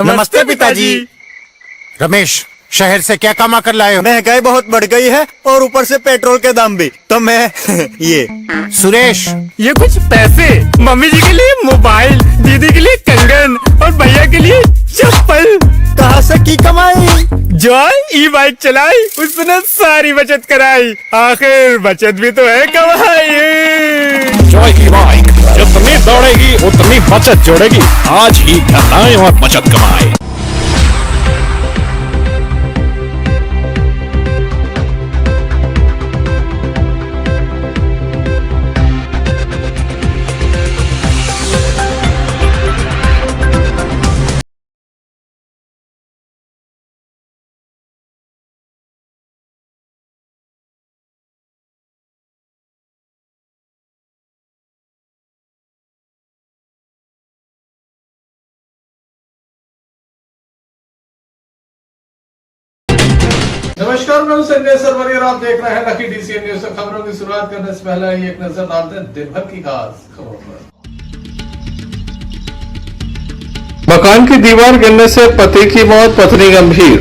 नमस्ते पिताजी। रमेश, शहर से क्या कमा कर लाए हो? महंगाई बहुत बढ़ गई है और ऊपर से पेट्रोल के दाम भी, तो मैं ये। सुरेश, ये कुछ पैसे मम्मी जी के लिए मोबाइल, दीदी के लिए कंगन और भैया के लिए चप्पल। कहाँ से की कमाई? जो ई बाइक चलाई उसने सारी बचत कराई, आखिर बचत भी तो है कमाई। जॉय की बाइक जितनी दौड़ेगी उतनी बचत जोड़ेगी। आज ही घर आए और बचत कमाए। नमस्कार, मैं हूं संजय सरवरी और आप देख रहे हैं लकी डीसीएन न्यूज। खबरों की शुरुआत करने से पहले एक नजर डालते हैं दिन भर की खास खबरों पर। मकान की दीवार गिरने से पति की मौत, पत्नी गंभीर।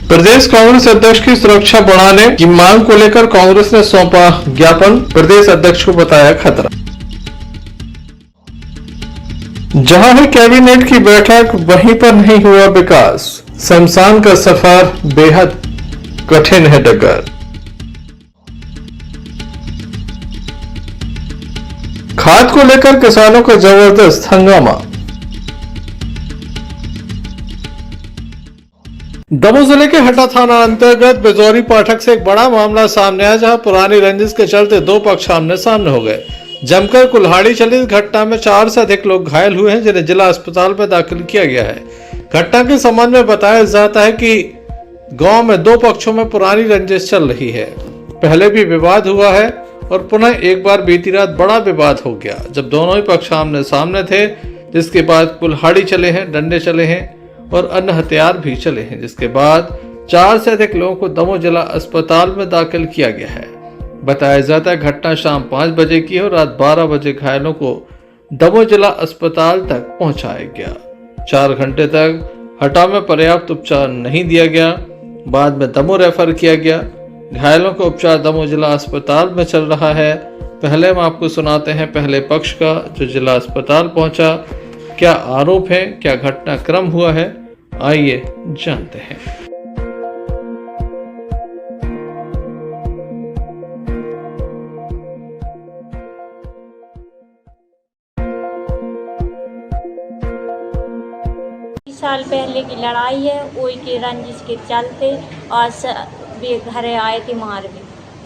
प्रदेश कांग्रेस अध्यक्ष की सुरक्षा बढ़ाने की मांग को लेकर कांग्रेस ने सौंपा ज्ञापन, प्रदेश अध्यक्ष को बताया खतरा। जहां है कैबिनेट की बैठक वहीं पर नहीं हुआ विकास, शमशान का सफर बेहद कठिन है डगर। खाद को लेकर किसानों का जबरदस्त हंगामा। दमोह जिले के हटा थाना अंतर्गत बेजौरी पाठक से एक बड़ा मामला सामने आया, जहां पुरानी रंजिश के चलते दो पक्ष आमने सामने हो गए। जमकर कुल्हाड़ी चली इस घटना में 4 से अधिक लोग घायल हुए हैं, जिन्हें जिला अस्पताल में दाखिल किया गया है। घटना के संबंध में बताया जाता है कि गांव में दो पक्षों में पुरानी रंजिश चल रही है। पहले भी विवाद हुआ है और पुनः एक बार बीती रात बड़ा विवाद हो गया, जब दोनों ही पक्ष आमने सामने थे, जिसके बाद कुल्हाड़ी चले हैं, डंडे चले हैं और अन्य हथियार भी चले हैं, जिसके बाद 4 से अधिक लोगों को दमोह जिला अस्पताल में दाखिल किया गया है। बताया जाता है घटना शाम 5 बजे की है और रात 12 बजे घायलों को दमोह जिला अस्पताल तक पहुंचाया गया। 4 घंटे तक हटा में पर्याप्त उपचार नहीं दिया गया, बाद में दमोह रेफर किया गया। घायलों का उपचार दमोह जिला अस्पताल में चल रहा है। पहले हम आपको सुनाते हैं पहले पक्ष का, जो जिला अस्पताल पहुंचा। क्या आरोप है, क्या घटनाक्रम हुआ है, आइए जानते हैं। साल पहले की लड़ाई है, वही के रंजिश के चलते आज वे घर आए थे मार में।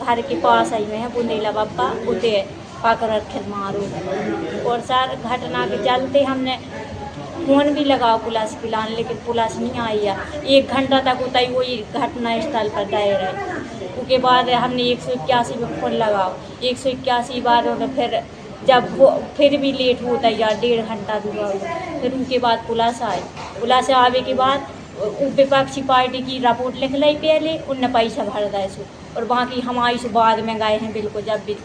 घर के पास आई में है बुंदेला बाबा, उते पाकर रखे मारो। और सर घटना के चलते हमने फोन भी लगाओ पुलिस पिलाने, लेकिन पुलिस नहीं आई है। 1 घंटा तक उतई वही घटना स्थल पर दायर है। उसके बाद हमने 181 में फोन लगाओ, 181 बार और फिर भी लेट होता है यार, 1.5 घंटा दूर। फिर उनके बाद पुलिस आई। पुलिस आवे के बाद विपक्षी पार्टी की रिपोर्ट लिख ली पहले, उनने पैसा भर दिया सो, और बाकी हमारी से बाद में गए हैं। बिल्कुल जब भी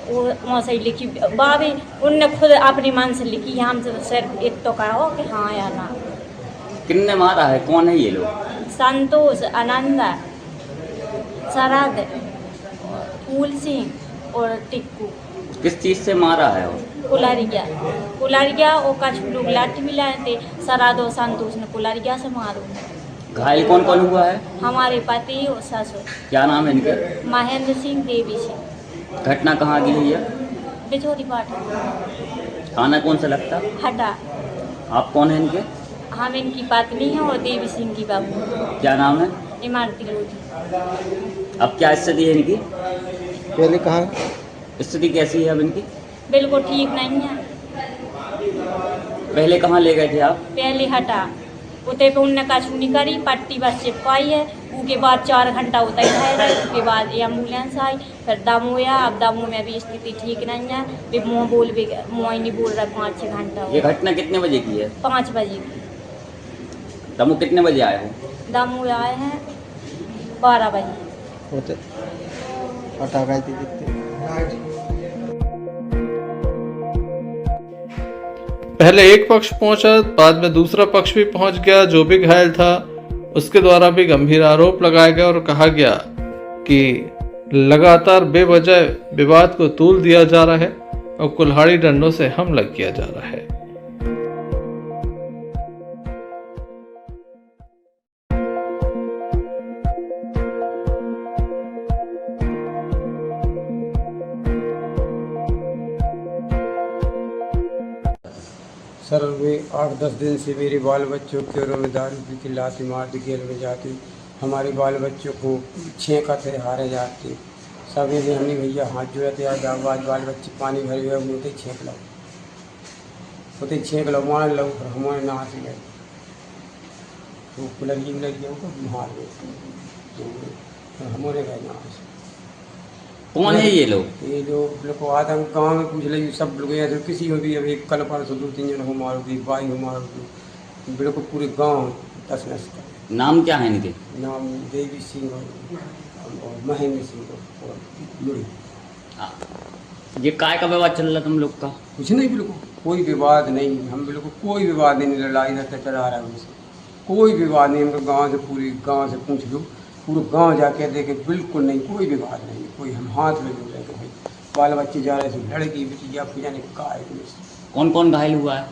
वो वहाँ से लिखी बाबे उनने खुद अपने मन से लिखी, हम सिर्फ एक तो कहो कि हाँ या ना। किन्ने मारा है, कौन है ये लोग? संतोष, आनंद, शरद, फूल सिंह और टिक्कू। किस चीज़ से मारा है? कुलारिया और कुछ लोग लाठी भी लाए थे। शरद और संतोष ने कुलारिया से मारो। घायल कौन कौन हुआ है? हमारे पति और ससुर। क्या नाम है इनके? महेंद्र सिंह, देवी सिंह। घटना कहाँ की हुई है? बेजौरी पाठक। थाना कौन सा लगता? हटा। आप कौन है इनके? हम इनकी पत्नी हैं और देवी सिंह की बाबू। क्या नाम है? इमारती लोधी। अब क्या स्थिति है इनकी? पहले कहाँ स्थिति कैसी है अब इनकी? बिल्कुल ठीक नहीं है। पहले कहाँ ले गए थे आप? पहले हटा, उते पे उनने कछुनी करी, पट्टी बस चिपकाई है। उसके बाद 4 घंटा उतर रहे। उसके बाद एम्बुलेंस आई, फिर दमोह आया। अब दमोह में भी स्थिति ठीक नहीं है। वे मुँह नहीं बोल रहा। 5-6 घंटा। ये घटना कितने बजे की है? 5 बजे की। दमोह कितने बजे आए हो? दमोह आए हैं 12 बजे। हटा गए थे। पहले एक पक्ष पहुंचा, बाद में दूसरा पक्ष भी पहुंच गया जो भी घायल था। उसके द्वारा भी गंभीर आरोप लगाए गए और कहा गया कि लगातार बेवजह विवाद को तूल दिया जा रहा है और कुल्हाड़ी डंडों से हमला किया जा रहा है। सर वे 8-10 दिन से मेरे बाल बच्चों के और में दारू पी के लाती मारती गेल में जाती, हमारे बाल बच्चों को छेंकते हारे जाते। सवेरे हमने भैया हाथ जोड़ते आज बाल बच्चे पानी भरे हुए होते छेंक लो, होते छेंक लो मार लो, हमारे नहा से गए तो लड़कियों को मार गए हमारे गए नहा से। कौन है ये लोग? ये लोग को आदम गाँव में पूछ ले, सब लोग यहाँ किसी में भी अभी कल परसों 2-3 जन हो मारोगी, बाई हो मारोगी, बिल्कुल पूरे गांव तस नस कर। नाम क्या है इनके? नाम देवी सिंह और महेंद्र सिंह और लुड़ी। ये काय का विवाद चल रहा तुम लोग का? कुछ नहीं, बिल्कुल कोई विवाद नहीं, हम बिल्कुल कोई विवाद नहीं, लड़ाई झगड़ा चला रहा है उनसे, कोई विवाद नहीं। हम गाँव से पूरी गाँव से पूछ लो, पूरे गांव जाके देखे बिल्कुल नहीं, कोई विवाद नहीं, कोई हम हाथ में जोड़ रहे भाई बाल बच्चे जा रहे थे, लड़की बिटिया पूजा ने कहा। कौन कौन घायल हुआ है?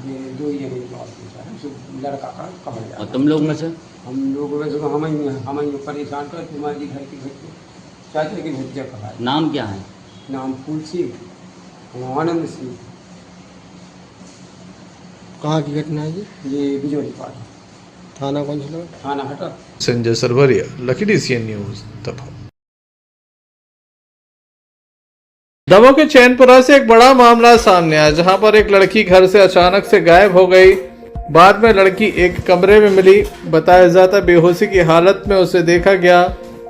ये 2 ही जने लड़का का कहा जाए। और तुम लोग में से? हम लोग में से हम परेशान कर तुम्हारी घर के चाचा की भज्जा कहा। नाम क्या है? नाम फूल सिंह, आनंद सिंह। कहाँ की घटना है ये बिजोली पार्टी, थाना कौन सा? थाना हटा। Sanjay Sarwariya, lucky DCN News, दबा। दमोह के चैनपुरा से एक बड़ा मामला सामने आया, जहां पर एक लड़की घर से अचानक से गायब हो गई। बाद में लड़की एक कमरे में मिली, बताया जाता बेहोशी की हालत में उसे देखा गया।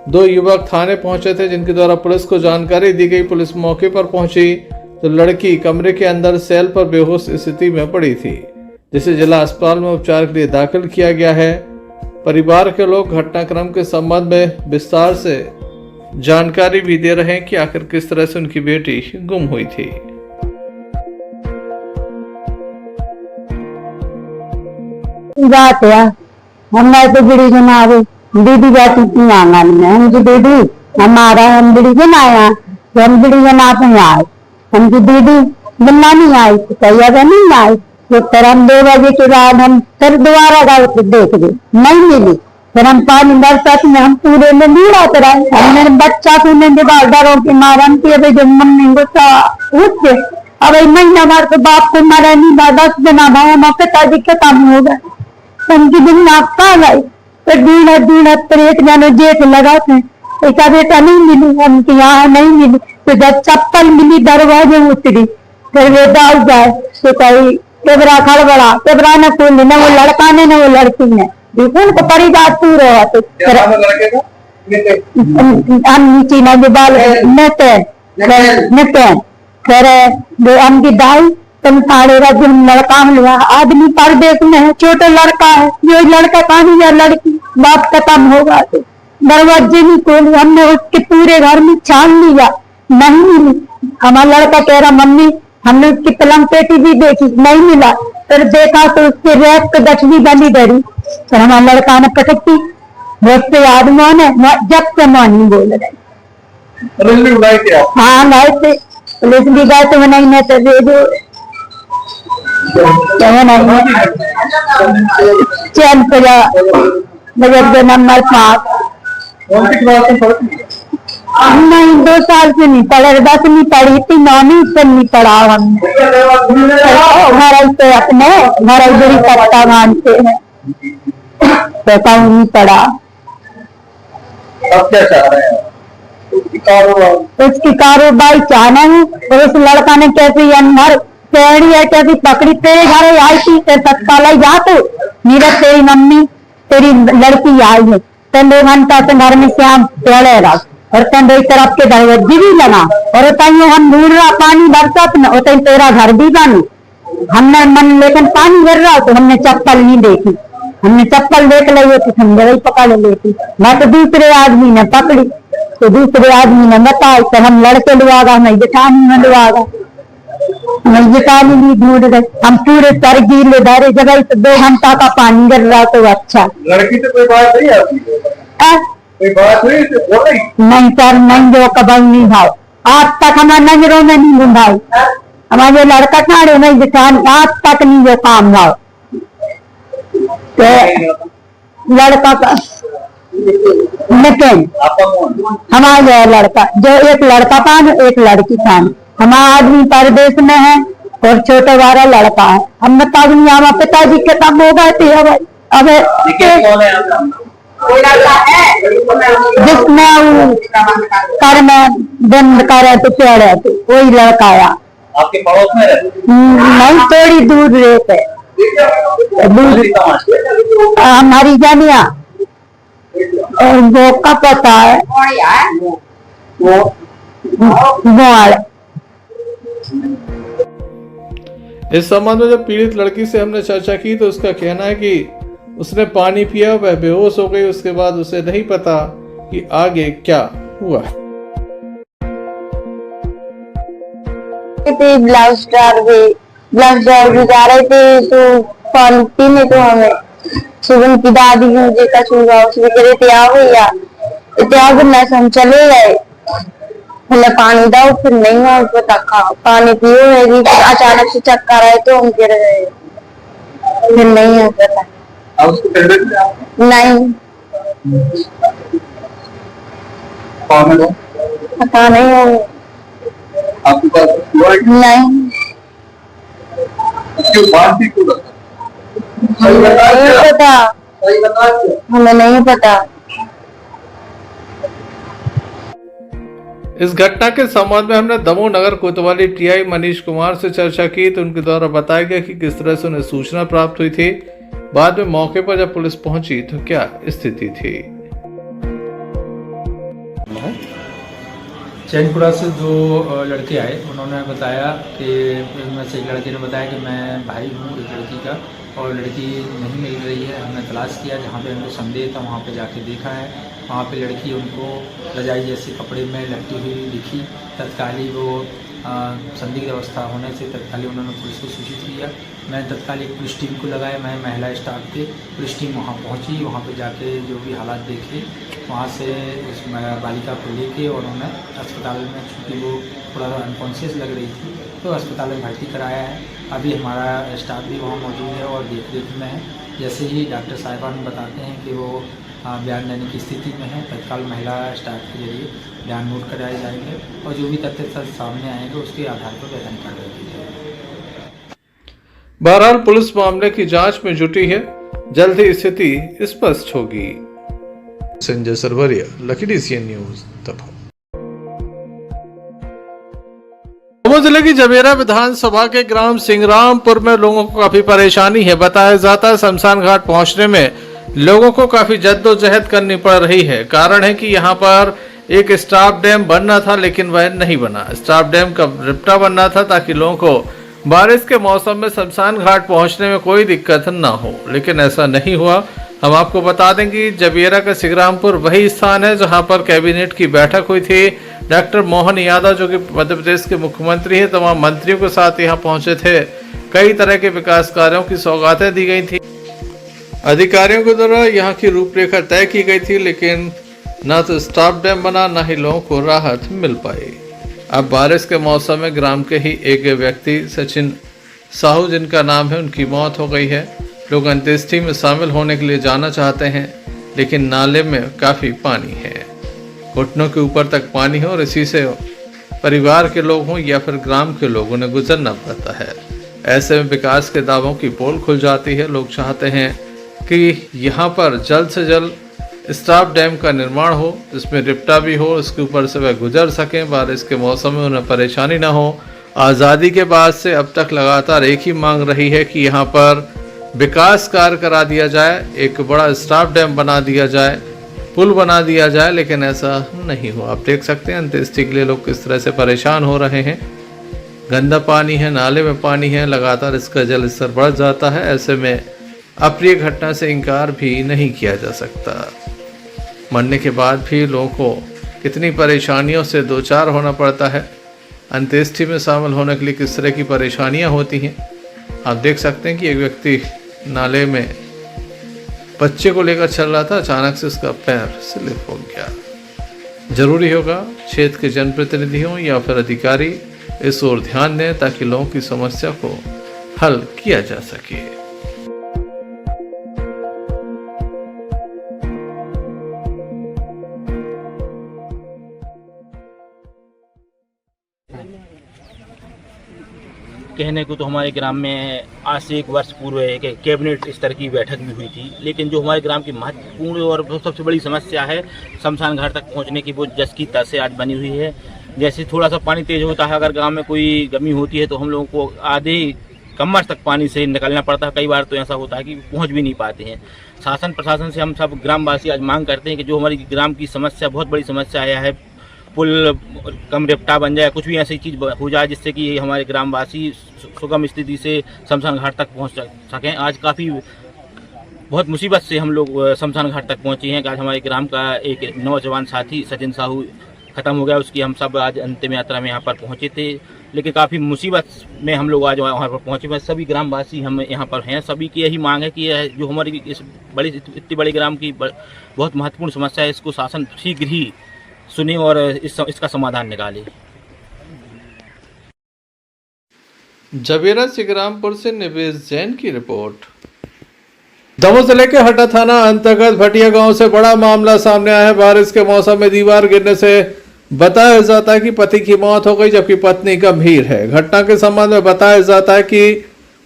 2 युवक थाने पहुंचे थे, जिनके द्वारा पुलिस को जानकारी दी गई। पुलिस मौके पर पहुंची तो लड़की कमरे के अंदर सेल पर बेहोश स्थिति में पड़ी थी, जिसे जिला अस्पताल में उपचार के लिए दाखिल किया गया है। परिवार के लोग घटनाक्रम के संबंध में विस्तार से जानकारी भी दे रहे हैं कि आखिर किस तरह से उनकी बेटी गुम हुई थी। बात है हमारे तो बड़ी जनाब दीदी बैठी थी आंगन में, हमकी दीदी हमारा हम बड़ी जन आया तो हम बड़ी जना पे आए, हमकी दीदी बिल्ला नहीं आई तो तैयार नहीं आई। तो फिर हम 2 बजे के बाद हम फिर दोबारा गए तो देख गए नहीं मिली। फिर हम पानी बरसात में हम पूरे में लीड़ा रहे, हमने बच्चा को डरों के मारन के जब मम्मी गुस्सा उठ के अब महीना भर तो बाप को मारा नहीं, 10 दिन भाई हम पिताजी खत्म हो गए, उनकी दिन नापता गई। फिर ढूंढा फिर एक जानो जेठ लगा थे, एक बेटा नहीं मिली, हमके यहाँ नहीं मिली। तो जब चप्पल मिली दरवाजे उतरी, फिर वे दाऊ जाए तो कही केबरा खड़बड़ा, केबरा ने खोली, न वो लड़का ने न वो लड़की ने, उनको परिवार पूरे होते। हम नीचे न जो बाल नते फिर हमकी दाई तुम थाड़े लड़का हुआ आदमी परदेश में है, छोटा लड़का है, जो लड़का कहानी या लड़की बाप खत्म होगा तो दरवाजे नहीं खोली। हमने उसके पूरे घर में छान लिया, नहीं मिली। हमारा लड़का कह रहा मम्मी हमने उसकी पलंग पेटी भी देखी, नहीं मिला। फिर देखा तो उसके रैक पे गठरी बनी धरी, फिर हमारा लड़का ने पटकती, बहुत से आदमियों ने जब से मानी बोल रहे। हाँ गए थे, पुलिस भी गए तो नहीं तो दे दो चैनपुरा नगर नंबर 5। नहीं 2 साल से नहीं पढ़े, 10 नहीं पढ़ी थी, 9वीं से नहीं पढ़ा हमने। घर से अपने घर बड़ी पत्ता मानते हैं तो नहीं पढ़ा। अब क्या चाह रहे हैं? उसकी कारोबार चाहना है। और उस लड़का ने कैसे अंदर पेड़ी है कैसी पकड़ी, तेरे घर आई थी तत्काल जा तो मेरा तेरी मम्मी तेरी लड़की आई है, तेन 2 घंटा से घर में श्याम पेड़े रहा और तेन 2 तरफ के दरवाजे भी लगा और हम ढूंढ रहा पानी बरसात में, और तेरा घर भी बनी। हमने मन लेकिन पानी गिर रहा तो हमने चप्पल नहीं देखी, हमने चप्पल देख ली तो समझे वही पकड़ लेती। मैं तो दूसरे आदमी ने पकड़ी तो दूसरे आदमी ने बताया तो हम लड़के लुआगा नहीं जेठानी में लुआगा। मुझे पानी नहीं ढूंढ रहे, हम पूरे सर गीले धारे जगह से 2 घंटा का पानी गिर रहा तो अच्छा। लड़की से कोई बात नहीं आती, कोई बात हुई तो बोल रही? नहीं सर, नहीं जो कभी नहीं भाव, आज तक हमारे नजरों में नहीं गुंडाई। हमारे लड़का ठाणे नहीं दिखान, आज तक नहीं जो काम भाव। तो लड़का का लेकिन हमारा लड़का जो एक लड़का पान एक लड़की पान, हमारा आदमी परदेश में है और छोटा वाला लड़का है। हम तब नहीं, हमारे पिताजी के तब हो गए थे। अब जिसमें कर में बंद करे तो पेड़े तो वही लड़का आया। आपके पड़ोस में रहते? नहीं, थोड़ी दूर रहते, दूर हमारी जानिया और वो का पता है गोवाड़। इस संबंध में जब पीड़ित लड़की से हमने चर्चा की तो उसका कहना है कि उसने पानी पिया, वह बेहोश हो गई। उसके बाद उसे नहीं पता कि आगे क्या हुआ। ब्लाउज डाल भी जा रहे थे तो पानी पीने, तो हमें सुबह की दादी मुझे कछुआ उसमें गिरे थे हम चले गए, मतलब पानी दाओ, फिर नहीं हुआ पता खाओ पानी पियो है, अचानक से चक्कर आए तो हम गिर गए, फिर नहीं है पता। नहीं पता नहीं हो, नहीं पता, हमें नहीं पता। इस घटना के संबंध में हमने दमोह नगर कोतवाली टीआई मनीष कुमार से चर्चा की तो उनके द्वारा बताया गया कि किस तरह से उन्हें सूचना प्राप्त हुई थी। बाद में मौके पर जब पुलिस पहुंची तो क्या स्थिति थी। चैनपुरा से 2 लड़के आए, उन्होंने बताया कि उनमें से एक लड़के ने बताया कि मैं भाई हूँ एक लड़की का और लड़की नहीं मिल रही है। हमने तलाश किया, जहाँ पे हमको संदेह था वहाँ पे जाके देखा है, वहाँ पे लड़की उनको रजाई जैसे कपड़े में लटकी हुई दिखी। तत्काली वो संदिग्ध अवस्था होने से तत्काली उन्होंने पुलिस को सूचित किया। मैं तत्काल एक पुलिस टीम को लगाया, मैं महिला स्टाफ थे, पुलिस टीम वहाँ पहुँची, वहाँ पे जाके जो भी हालात देखे, वहाँ से उस बालिका को लेके और उन्होंने अस्पताल में, चूँकि वो थोड़ा अनकॉन्शियस लग रही थी तो अस्पताल में भर्ती कराया है। अभी हमारा स्टाफ भी वहाँ मौजूद है और देख रेख में है। जैसे ही डॉक्टर साहिबान बताते हैं कि वो बयान देने की स्थिति में है, तत्काल महिला स्टाफ के जरिए बयान नोट कराए जाएंगे और जो भी तथ्य सामने आएंगे उसके आधार पर वैधानिक कार्रवाई की जाएगी। बहरहाल पुलिस मामले की जांच में जुटी है, जल्द ही स्थिति स्पष्ट होगी। Sanjay Sarwariya, lucky DCN news, Damoh. Damoh जिले की जबेरा विधानसभा के ग्राम सिंगरामपुर में लोगों को काफी परेशानी है। बताया जाता है शमशान घाट पहुंचने में लोगों को काफी जद्दोजहद करनी पड़ रही है। कारण है कि यहाँ पर एक स्टाफ डैम बनना था लेकिन वह नहीं बना। स्टाफ डैम का रिप्टा बनना था ताकि लोगों को बारिश के मौसम में शमशान घाट पहुंचने में कोई दिक्कत न हो, लेकिन ऐसा नहीं हुआ। हम आपको बता दें कि जबेरा का सिंगरामपुर वही स्थान है जहां पर कैबिनेट की बैठक हुई थी। डॉक्टर मोहन यादव जो कि मध्य प्रदेश के मुख्यमंत्री हैं, तमाम मंत्रियों के साथ यहां पहुंचे थे। कई तरह के विकास कार्यों की सौगातें दी गई थी। अधिकारियों के द्वारा यहाँ की रूपरेखा तय की गई थी, लेकिन न तो स्टाफ डैम बना, न ही लोगों को राहत मिल पाई। अब बारिश के मौसम में ग्राम के ही एक व्यक्ति सचिन साहू जिनका नाम है, उनकी मौत हो गई है। लोग अंत्येष्टि में शामिल होने के लिए जाना चाहते हैं, लेकिन नाले में काफ़ी पानी है, घुटनों के ऊपर तक पानी है और इसी से परिवार के लोग हों या फिर ग्राम के लोगों ने गुजरना पड़ता है। ऐसे में विकास के दावों की पोल खुल जाती है। लोग चाहते हैं कि यहाँ पर जल्द से जल्द स्टाफ डैम का निर्माण हो, जिसमें रिप्टा भी हो, उसके ऊपर से वह गुजर सकें, बारिश के मौसम में उन्हें परेशानी ना हो। आज़ादी के बाद से अब तक लगातार एक ही मांग रही है कि यहाँ पर विकास कार्य करा दिया जाए, एक बड़ा स्टाफ डैम बना दिया जाए, पुल बना दिया जाए, लेकिन ऐसा नहीं हुआ। आप देख सकते हैं अंत्येष्टि के लिए लोग किस तरह से परेशान हो रहे हैं। गंदा पानी है, नाले में पानी है, लगातार इसका जल स्तर बढ़ जाता है। ऐसे में अप्रिय घटना से इनकार भी नहीं किया जा सकता। मरने के बाद भी लोगों को कितनी परेशानियों से दो चार होना पड़ता है। अंत्येष्टि में शामिल होने के लिए किस तरह की परेशानियां होती हैं। आप देख सकते हैं कि एक व्यक्ति नाले में बच्चे को लेकर चल रहा था, अचानक से उसका पैर स्लिप हो गया। जरूरी होगा क्षेत्र के जनप्रतिनिधि हों या फिर अधिकारी इस ओर ध्यान दें ताकि लोगों की समस्या को हल किया जा सके। कहने को तो हमारे ग्राम में आज से 1 वर्ष पूर्व एक कैबिनेट स्तर की बैठक भी हुई थी, लेकिन जो हमारे ग्राम की महत्वपूर्ण और सबसे बड़ी समस्या है शमशान घाट तक पहुंचने की, वो जस की तस से आज बनी हुई है। जैसे थोड़ा सा पानी तेज होता है, अगर गांव में कोई गमी होती है तो हम लोगों को आधे कमर तक पानी से निकलना पड़ता है। कई बार तो ऐसा होता है कि पहुँच भी नहीं पाते हैं। शासन प्रशासन से हम सब ग्रामवासी आज मांग करते हैं कि जो हमारी ग्राम की समस्या, बहुत बड़ी समस्या है, पुल कम रेपटा बन जाए, कुछ भी ऐसी चीज़ हो जाए जिससे कि हमारे ग्रामवासी सुगम स्थिति से शमशान घाट तक पहुंच सकें। आज काफ़ी बहुत मुसीबत से हम लोग शमशान घाट तक पहुंचे हैं। आज हमारे ग्राम का एक नौजवान साथी सचिन साहू ख़त्म हो गया, उसकी हम सब आज अंतिम यात्रा में यहाँ पर पहुँचे थे, लेकिन काफ़ी मुसीबत में हम लोग आज वहाँ पर पहुँचे। बस सभी ग्रामवासी हम यहाँ पर हैं, सभी की यही मांग है कि यह जो हमारी इस इतनी बड़ी ग्राम की बहुत महत्वपूर्ण समस्या है, इसको शासन शीघ्र ही सुने और इसका समाधान निकाले। जबेरा सिग्रामपुर से निवेश जैन की रिपोर्ट। दमोह जिले के हटा थाना अंतर्गत भटिया गांव से बड़ा मामला सामने आया है। बारिश के मौसम में दीवार गिरने से बताया जाता है कि पति की मौत हो गई, जबकि पत्नी गंभीर है। घटना के संबंध में बताया जाता है कि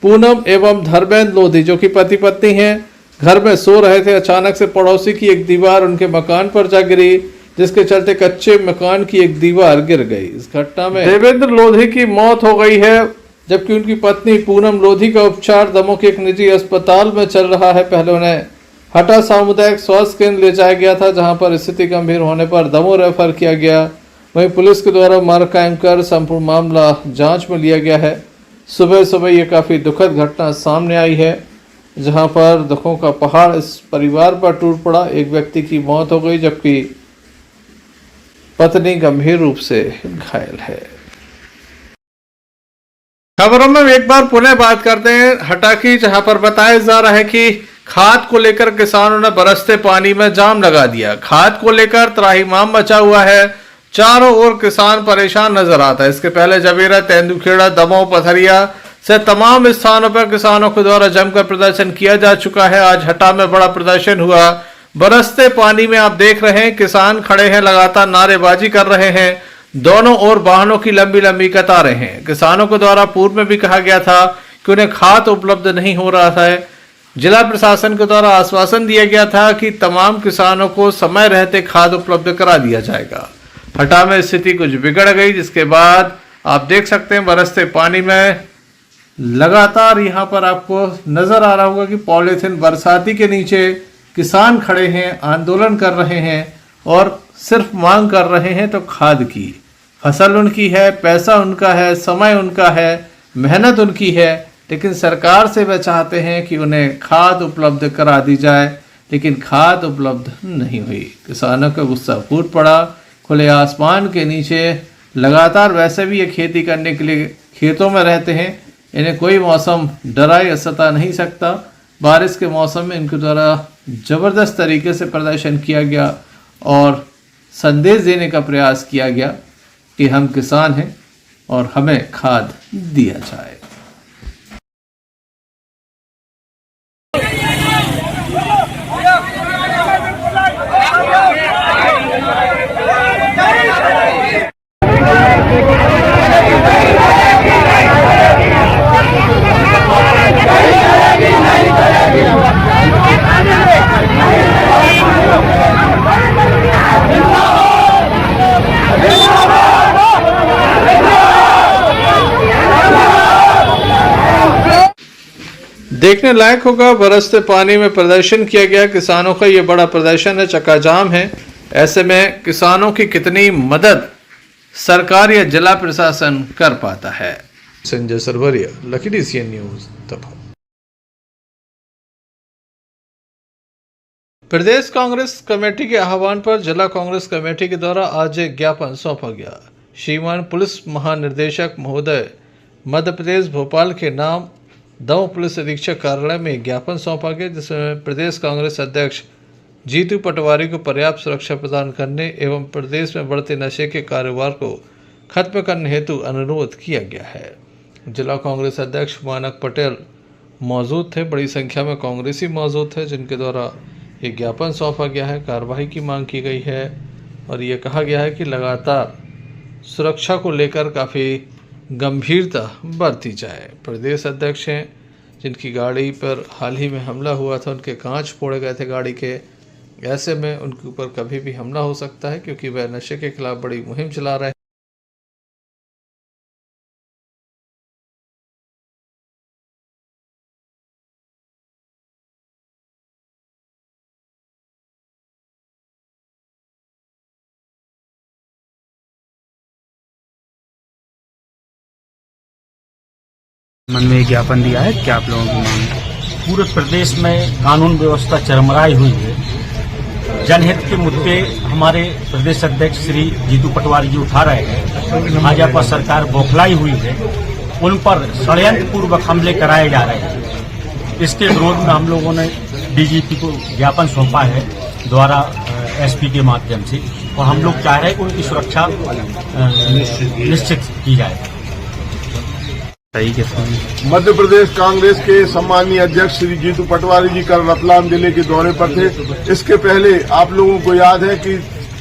पूनम एवं धर्मेंद्र लोधी, जो कि पति पत्नी हैं, घर में सो रहे थे। अचानक से पड़ोसी की एक दीवार उनके मकान पर जा गिरी, जिसके चलते कच्चे मकान की एक दीवार गिर गई। इस घटना में देवेंद्र लोधी की मौत हो गई है, जबकि उनकी पत्नी पूनम लोधी का उपचार दमोह के एक निजी अस्पताल में चल रहा है। पहले उन्हें हटा सामुदायिक स्वास्थ्य केंद्र ले जाया गया था, जहां पर स्थिति गंभीर होने पर दमोह रेफर किया गया। वहीं पुलिस के द्वारा मर्ग कायम कर संपूर्ण मामला जांच में लिया गया है। सुबह सुबह ये काफी दुखद घटना सामने आई है, जहां पर दुखों का पहाड़ इस परिवार पर टूट पड़ा। एक व्यक्ति की मौत हो गई, जबकि पत्नी गंभीर रूप से घायल है। खबरों में एक बार पुनः बात करते हैं हटा की, जहां पर बताया जा रहा है कि खाद को लेकर किसानों ने बरसते पानी में जाम लगा दिया। खाद को लेकर त्राहिमाम मचा हुआ है, चारों ओर किसान परेशान नजर आता है। इसके पहले जबेरा, तेंदुखेड़ा, दमोह, पथरिया से तमाम स्थानों पर किसानों के द्वारा जमकर प्रदर्शन किया जा चुका है। आज हटा में बड़ा प्रदर्शन हुआ। बरसते पानी में आप देख रहे हैं किसान खड़े हैं, लगातार नारेबाजी कर रहे हैं। दोनों ओर वाहनों की लंबी लंबी कतारें हैं। किसानों के द्वारा पूर्व में भी कहा गया था कि उन्हें खाद उपलब्ध नहीं हो रहा था। जिला प्रशासन के द्वारा आश्वासन दिया गया था कि तमाम किसानों को समय रहते खाद उपलब्ध करा दिया जाएगा। हटा में स्थिति कुछ बिगड़ गई, जिसके बाद आप देख सकते हैं बरसते पानी में लगातार यहाँ पर आपको नजर आ रहा होगा कि पॉलीथिन बरसाती के नीचे किसान खड़े हैं, आंदोलन कर रहे हैं और सिर्फ मांग कर रहे हैं तो खाद की। फसल उनकी है, पैसा उनका है, समय उनका है, मेहनत उनकी है, लेकिन सरकार से वे चाहते हैं कि उन्हें खाद उपलब्ध करा दी जाए, लेकिन खाद उपलब्ध नहीं हुई। किसानों का गुस्सा फूट पड़ा। खुले आसमान के नीचे लगातार, वैसे भी ये खेती करने के लिए खेतों में रहते हैं, इन्हें कोई मौसम डरा या सता नहीं सकता। बारिश के मौसम में इनके द्वारा ज़बरदस्त तरीके से प्रदर्शन किया गया और संदेश देने का प्रयास किया गया कि हम किसान हैं और हमें खाद दिया जाए। देखने लायक होगा, बरसते पानी में प्रदर्शन किया गया। किसानों का ये बड़ा प्रदर्शन है, चक्काजाम है। ऐसे में किसानों की कितनी मदद सरकार या जिला प्रशासन कर पाता है। Sanjay Sarwariya, lucky DCN news, Damoh. प्रदेश कांग्रेस कमेटी के आह्वान पर जिला कांग्रेस कमेटी के द्वारा आज एक ज्ञापन सौंपा गया। श्रीमान पुलिस महानिदेशक महोदय मध्य प्रदेश भोपाल के नाम दमोह पुलिस अधीक्षक कार्यालय में ज्ञापन सौंपा गया, जिसमें प्रदेश कांग्रेस अध्यक्ष जीतू पटवारी को पर्याप्त सुरक्षा प्रदान करने एवं प्रदेश में बढ़ते नशे के कारोबार को खत्म करने हेतु अनुरोध किया गया है। जिला कांग्रेस अध्यक्ष मानक पटेल मौजूद थे। बड़ी संख्या में कांग्रेसी मौजूद थे, जिनके द्वारा ये ज्ञापन सौंपा गया है। कार्रवाई की मांग की गई है और ये कहा गया है कि लगातार सुरक्षा को लेकर काफ़ी गंभीरता बरती जाए। प्रदेश अध्यक्ष हैं जिनकी गाड़ी पर हाल ही में हमला हुआ था, उनके कांच फोड़े गए थे गाड़ी के। ऐसे में उनके ऊपर कभी भी हमला हो सकता है, क्योंकि वह नशे के खिलाफ बड़ी मुहिम चला रहे हैं। मन में ज्ञापन दिया है, क्या आप लोगों की मांग है? पूरे प्रदेश में कानून व्यवस्था चरमराई हुई है। जनहित के मुद्दे हमारे प्रदेश अध्यक्ष श्री जीतू पटवारी जी उठा रहे हैं। भाजपा सरकार बौखलाई हुई है, उन पर षड्यंत्र पूर्वक हमले कराए जा रहे हैं। इसके विरोध में हम लोगों ने डीजीपी को ज्ञापन सौंपा है द्वारा एसपी के माध्यम से, और हम लोग चाह रहे हैं कि उनकी सुरक्षा निश्चित की जाए। मध्य प्रदेश कांग्रेस के सम्मानीय अध्यक्ष श्री जीतू पटवारी जी कल रतलाम जिले के दौरे पर थे। इसके पहले आप लोगों को याद है कि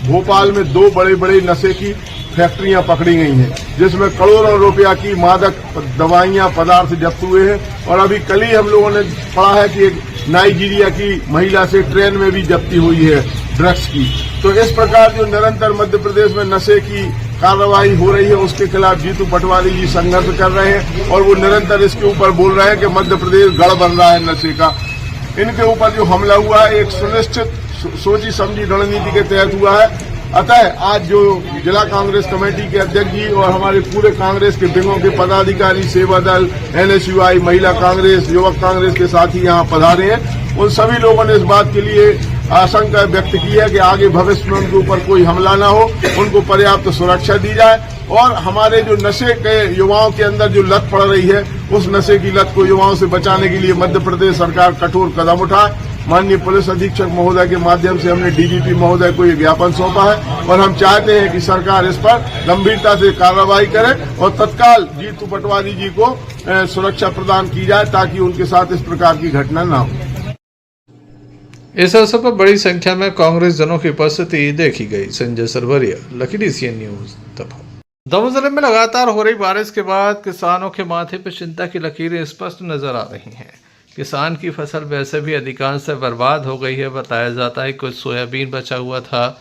भोपाल में 2 बड़े बड़े नशे की फैक्ट्रियां पकड़ी गई हैं, जिसमें करोड़ों रुपया की मादक दवाइयां पदार्थ जब्त हुए हैं। और अभी कल ही हम लोगों ने पढ़ा है कि एक नाइजीरिया की महिला से ट्रेन में भी जब्ती हुई है ड्रग्स की। तो इस प्रकार जो निरंतर मध्य प्रदेश में नशे की कार्रवाई हो रही है, उसके खिलाफ जीतू पटवारी जी संघर्ष कर रहे हैं और वो निरंतर इसके ऊपर बोल रहे हैं कि मध्य प्रदेश गढ़ बन रहा है नशे का। इनके ऊपर जो हमला हुआ है एक सुनिश्चित सोची समझी रणनीति के तहत हुआ है। अतः आज जो जिला कांग्रेस कमेटी के अध्यक्ष जी और हमारे पूरे कांग्रेस के विंगों के पदाधिकारी, सेवा दल, एनएसयूआई, महिला कांग्रेस, युवक कांग्रेस के साथी यहाँ पधारे हैं, उन सभी लोगों ने इस बात के लिए आशंका व्यक्त की है कि आगे भविष्य में उनके ऊपर कोई हमला न हो, उनको पर्याप्त सुरक्षा दी जाए और हमारे जो नशे के युवाओं के अंदर जो लत पड़ रही है, उस नशे की लत को युवाओं से बचाने के लिए मध्य प्रदेश सरकार कठोर कदम उठाए। माननीय पुलिस अधीक्षक महोदय के माध्यम से हमने डीजीपी महोदय को ये ज्ञापन सौंपा है और हम चाहते हैं कि सरकार इस पर गंभीरता से कार्रवाई करे और तत्काल जीतू पटवारी जी को सुरक्षा प्रदान की जाए, ताकि उनके साथ इस प्रकार की घटना न हो। इस अवसर पर बड़ी संख्या में कांग्रेस जनों की उपस्थिति देखी गई। Sanjay Sarwariya, lucky DCN news, Damoh जिले में लगातार हो रही बारिश के बाद किसानों के माथे पर चिंता की लकीरें स्पष्ट नजर आ रही हैं। किसान की फसल वैसे भी अधिकांश से बर्बाद हो गई है। बताया जाता है कुछ सोयाबीन बचा हुआ था,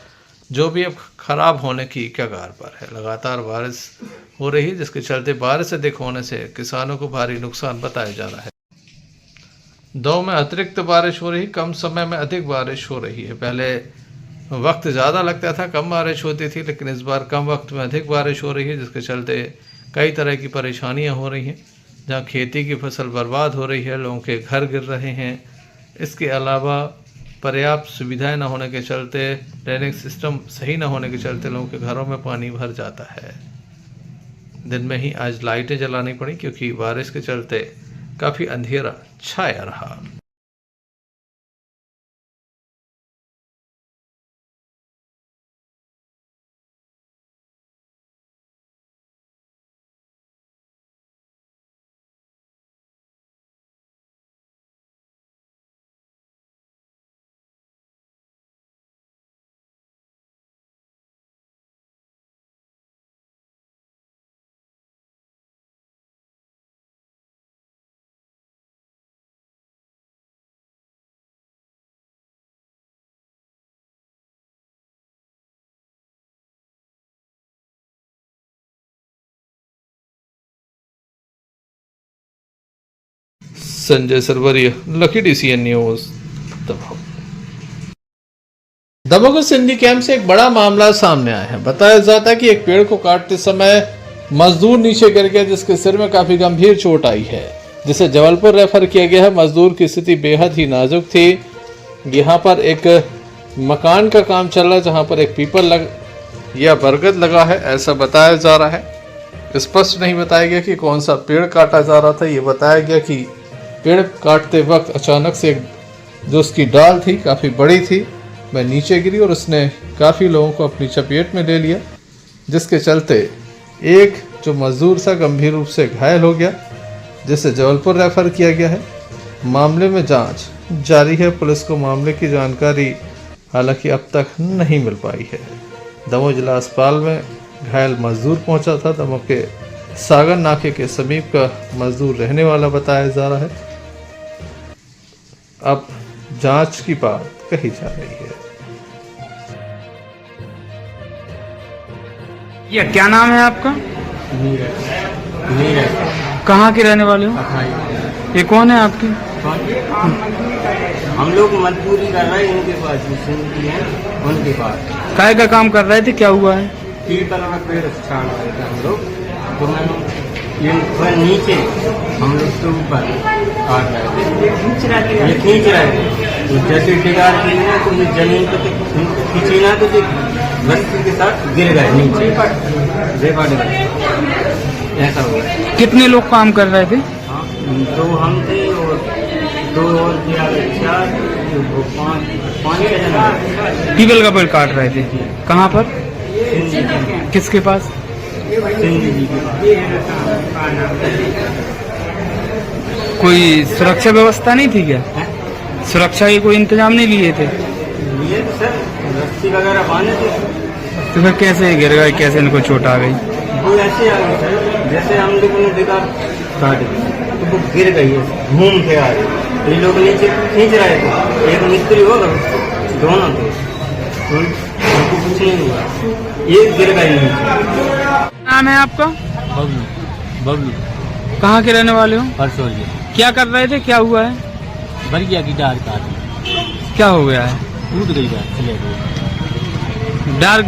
जो भी अब खराब होने की कगार पर है। लगातार बारिश हो रही है, जिसके चलते बारिश अधिक होने से किसानों को भारी नुकसान बताया जा रहा है। दमोह में अतिरिक्त बारिश हो रही, कम समय में अधिक बारिश हो रही है। पहले वक्त ज़्यादा लगता था, कम बारिश होती थी, लेकिन इस बार कम वक्त में अधिक बारिश हो रही है, जिसके चलते कई तरह की परेशानियां हो रही हैं। जहां खेती की फसल बर्बाद हो रही है, लोगों के घर गिर रहे हैं। इसके अलावा पर्याप्त सुविधाएं न होने के चलते, ड्रेनेज सिस्टम सही न होने के चलते लोगों के घरों में पानी भर जाता है। दिन में ही आज लाइटें जलानी पड़ी, क्योंकि बारिश के चलते काफ़ी अंधेरा छाया रहा। Sanjay Sarwariya, lucky DCN news, Damoh. Damoh के सिंधी कैंप से एक बड़ा मामला सामने आया है। बताया जाता है कि एक पेड़ को काटते समय मजदूर नीचे गिर गया, जिसके सिर में काफी गंभीर चोट आई है, जिसे जबलपुर रेफर किया गया है। मजदूर की स्थिति बेहद ही नाजुक थी। यहाँ पर एक मकान का काम चल रहा है, जहाँ पर एक पीपल या बरगद लगा है, ऐसा बताया जा रहा है। स्पष्ट नहीं बताया गया कि कौन सा पेड़ काटा जा रहा था। ये बताया गया कि पेड़ काटते वक्त अचानक से जो उसकी डाल थी काफ़ी बड़ी थी, वह नीचे गिरी और उसने काफ़ी लोगों को अपनी चपेट में ले लिया, जिसके चलते एक जो मजदूर था गंभीर रूप से घायल हो गया, जिसे जबलपुर रेफर किया गया है। मामले में जांच जारी है। पुलिस को मामले की जानकारी हालांकि अब तक नहीं मिल पाई है। दमोह जिला अस्पताल में घायल मजदूर पहुंचा था। दमोह के सागर नाके के समीप का मजदूर रहने वाला बताया जा रहा है। अब जांच की बात कही जा रही है। ये क्या नाम है आपका? कहाँ के रहने वाले हो? ये कौन है आपके? हम लोग मजदूरी कर रहे हैं इनके पास, उनके पास काय का काम कर रहे थे, क्या हुआ है? पीपल का पेड़ छाड़ रहे थे हम लोग, तो मैंने ये नीचे हम लोग के ऊपर काट रहे थे, ये खींच रहे थे। तो जैसे टिकार की ना तो जमीन पे खींची ना तो रस्सी के साथ गिर गए नीचे, ऐसा हुआ। कितने लोग काम कर रहे थे? तो हम थे और दो और 4 5 जन पीपल का पेड़ काट रहे थे। कहाँ पर? किसके पास? कोई सुरक्षा व्यवस्था नहीं थी क्या? सुरक्षा के कोई इंतजाम नहीं लिए थे? लिए तो सर रस्सी वगैरह बांधे थे। तो फिर कैसे गिर गए, कैसे इनको चोट आ गई? वो ऐसे आ गई सर, जैसे हम लोगों ने देखा काट तो वो गिर गई है, घूम के आ रही। ये लोग नीचे खींच रहे थे, एक मिस्त्री होगा, दोनों थे, उनको कुछ नहीं हुआ, एक गिर गई नीचे। नाम है आपका? बबलू। बबलू। कहाँ के रहने वाले हो? परसोलिया। क्या कर रहे थे, क्या हुआ है? बरिया की डार काटी। क्या हो गया है? टूट गई डार, चले गई डार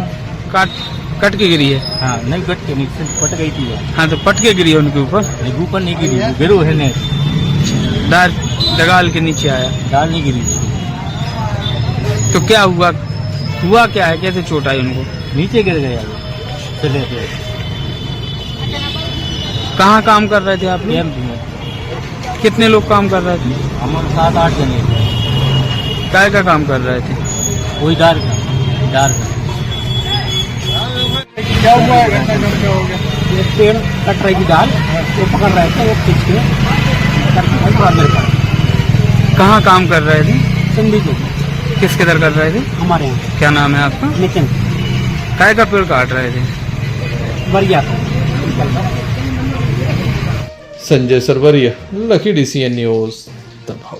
कट के गिरी है? हाँ, नहीं कट के नहीं, पट गई थी। हाँ, तो पट के गिरी है उनके ऊपर? नहीं, ऊपर नहीं गिरी, गिरो है ने डार डगाल के नीचे आया, डाल नहीं गिरी। तो क्या हुआ क्या है, कैसे चोट आई उनको? नीचे गिर गया चले गए। कहाँ काम कर रहे थे आप? कैंप में। कितने लोग काम कर रहे थे? हमारे 7-8 जने। काय का काम कर रहे थे? कोई डार का। क्या हुआ है? घंटा क्या हो गया? ये पेड़ कट रही थी डाल, वो पकड़ रहे थे, वो खींच के कहाँ काम कर रहे थे? चंदी को। किसके दर कर रहे थे? हमारे यहाँ। क्या नाम है आपका? नितिन। काय का पेड़ काट रहे थे? बरिया। Sanjay Sarwariya, lucky DCN news, Damoh.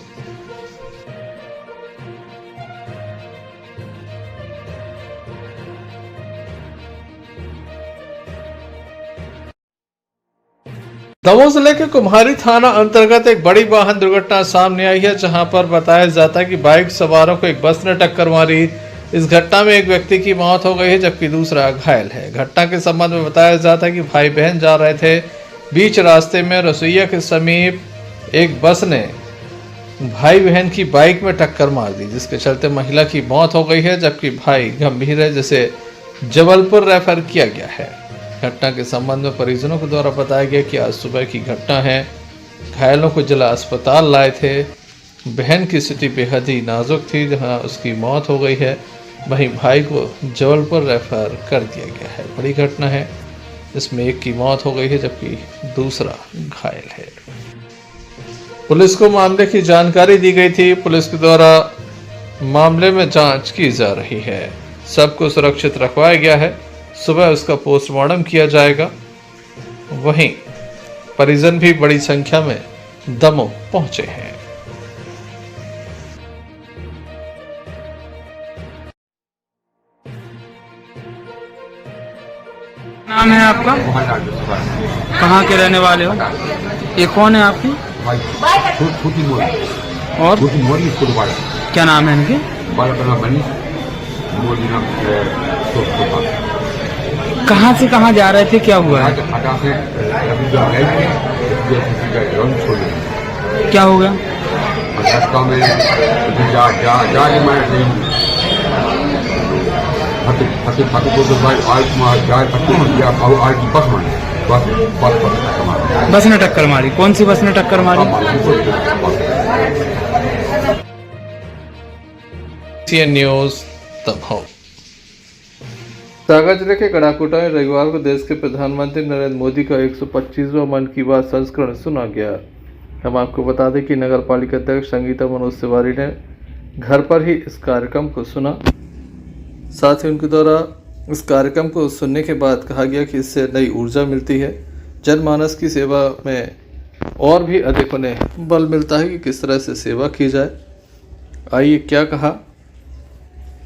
Damoh जिले के कुम्हारी थाना अंतर्गत एक बड़ी वाहन दुर्घटना सामने आई है, जहां पर बताया जाता है कि बाइक सवारों को एक बस ने टक्कर मारी। इस घटना में एक व्यक्ति की मौत हो गई है, जबकि दूसरा घायल है। घटना के संबंध में बताया जाता है कि भाई बहन जा रहे थे, बीच रास्ते में रसोईया के समीप एक बस ने भाई बहन की बाइक में टक्कर मार दी, जिसके चलते महिला की मौत हो गई है, जबकि भाई गंभीर है, जिसे जबलपुर रेफर किया गया है। घटना के संबंध में परिजनों के द्वारा बताया गया कि आज सुबह की घटना है। घायलों को जिला अस्पताल लाए थे। बहन की स्थिति बेहद ही नाजुक थी, जहां उसकी मौत हो गई है। वहीं भाई को जबलपुर रेफर कर दिया गया है। बड़ी घटना है, इसमें एक की मौत हो गई है, जबकि दूसरा घायल है। पुलिस को मामले की जानकारी दी गई थी। पुलिस के द्वारा मामले में जांच की जा रही है। सबको सुरक्षित रखवाया गया है। सुबह उसका पोस्टमार्टम किया जाएगा। वहीं परिजन भी बड़ी संख्या में दमोह पहुंचे हैं। नाम है आपका? कहाँ के रहने वाले हो? ये कौन है आपकी? और क्या नाम है इनके? कहाँ से कहाँ जा रहे थे, क्या हुआ है? क्या हो गया? बस ने टक्कर मारी? कौन सी बस ने टक्कर मारी? न्यूज दबाव। सागर जिले के गड़ाकोटा में रविवार को देश के प्रधानमंत्री नरेंद्र मोदी का 125वां मन की बात संस्करण सुना गया। हम आपको बता दें कि नगर पालिका अध्यक्ष संगीता मनोज तिवारी ने घर पर ही इस कार्यक्रम को सुना। साथ ही उनके द्वारा इस कार्यक्रम को सुनने के बाद कहा गया कि इससे नई ऊर्जा मिलती है, जनमानस की सेवा में और भी अधिक उन्हें बल मिलता है कि किस तरह से सेवा की जाए। आइए क्या कहा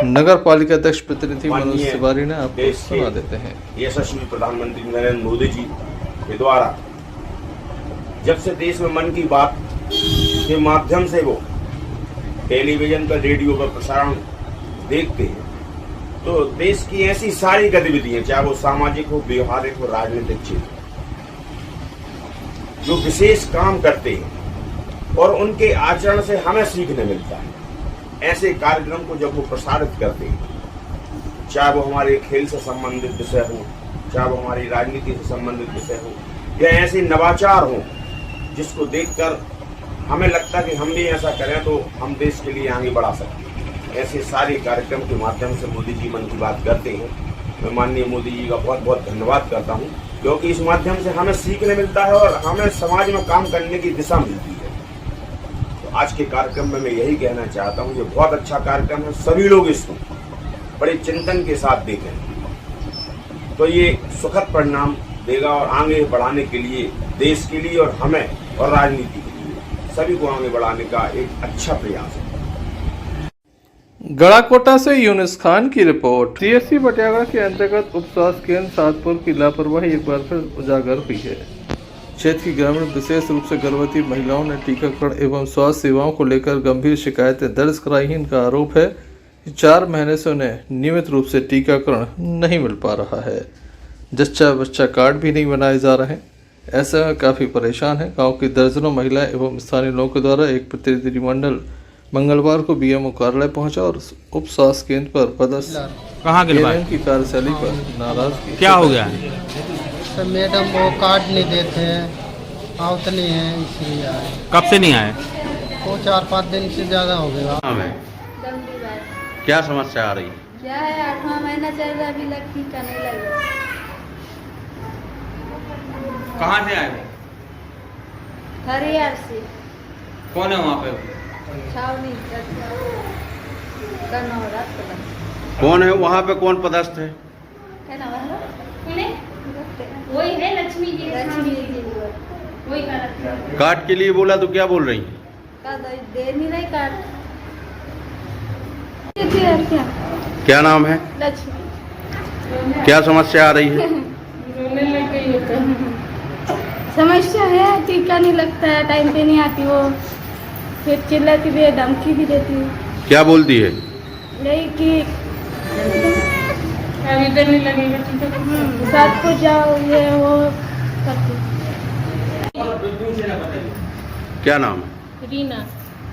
नगर पालिका अध्यक्ष प्रतिनिधि मनोज तिवारी ने, आपको सुना देते हैं। यशस्वी प्रधानमंत्री नरेंद्र मोदी जी के द्वारा जब से देश में मन की बात के माध्यम से वो टेलीविजन पर, रेडियो पर प्रसारण देखते हैं, तो देश की ऐसी सारी गतिविधियां, चाहे वो सामाजिक हो, व्यवहारिक हो, राजनीतिक क्षेत्र, जो विशेष काम करते हैं और उनके आचरण से हमें सीखने मिलता है। ऐसे कार्यक्रम को जब वो प्रसारित करते हैं, चाहे वो हमारे खेल से संबंधित विषय हो, चाहे वो हमारी राजनीति से संबंधित विषय हो, या ऐसे नवाचार हो जिसको देखकर हमें लगता है कि हम भी ऐसा करें तो हम देश के लिए आगे बढ़ा सकते हैं। ऐसे सारे कार्यक्रम के माध्यम से मोदी जी मन की बात करते हैं। मैं माननीय मोदी जी का बहुत बहुत धन्यवाद करता हूं, क्योंकि इस माध्यम से हमें सीखने मिलता है और हमें समाज में काम करने की दिशा मिलती है। तो आज के कार्यक्रम में मैं यही कहना चाहता हूं, ये बहुत अच्छा कार्यक्रम है, सभी लोग इसको बड़े चिंतन के साथ देखें तो ये सुखद परिणाम देगा और आगे बढ़ाने के लिए, देश के लिए और हमें और राजनीति के लिए सभी को आगे बढ़ाने का एक अच्छा प्रयास है। गड़ाकोटा से यूनुस खान की रिपोर्ट। सीएससी बटियागढ़ के अंतर्गत उप स्वास्थ्य केंद्र सातपुर की लापरवाही एक बार फिर उजागर हुई है। क्षेत्र की ग्रामीण विशेष रूप से गर्भवती महिलाओं ने टीकाकरण एवं स्वास्थ्य सेवाओं को लेकर गंभीर शिकायतें दर्ज कराई हैं। इनका आरोप है कि 4 महीने से उन्हें नियमित रूप से टीकाकरण नहीं मिल पा रहा है। जच्चा बच्चा कार्ड भी नहीं बनाए जा रहे हैं। ऐसे में काफ़ी परेशान है। गाँव की दर्जनों महिलाएं एवं स्थानीय लोगों के द्वारा एक प्रतिनिधिमंडल मंगलवार को बीएमओ कार्यालय पहुंचा और उप स्वास्थ्य केंद्र पर पदस्थ कहाँ गिरवाए की कार्यशैली पर नाराजगी। क्या हो गया? तो मैडम वो कार्ड नहीं देते हैं, आवत नहीं है, इसलिए आए। कब से नहीं आए? वो 4-5 दिन से ज़्यादा हो गया। क्या समस्या आ रही? क्या है, 8वां महीना चल रहा, अभी लग टीका नहीं लगा। कहाँ से आए? हरियार से। कौन है वहाँ पे? छावनी कौन है वहाँ पे? कौन पदस्थ है? वही है लक्ष्मी जी। वही कार्ड के लिए बोला तो क्या बोल रही? दे नहीं रही कार्ड। क्या नाम है? लक्ष्मी। क्या समस्या आ रही है? रोने लग गई। समस्या है, टीका नहीं लगता है, टाइम पे नहीं आती वो, फिर चिल्लाती भी है, धमकी भी देती है। क्या बोलती है? नहीं कि अभी देर नहीं लगेगा, साथ को जाओ, ये वो करती। क्या नाम है? रीना।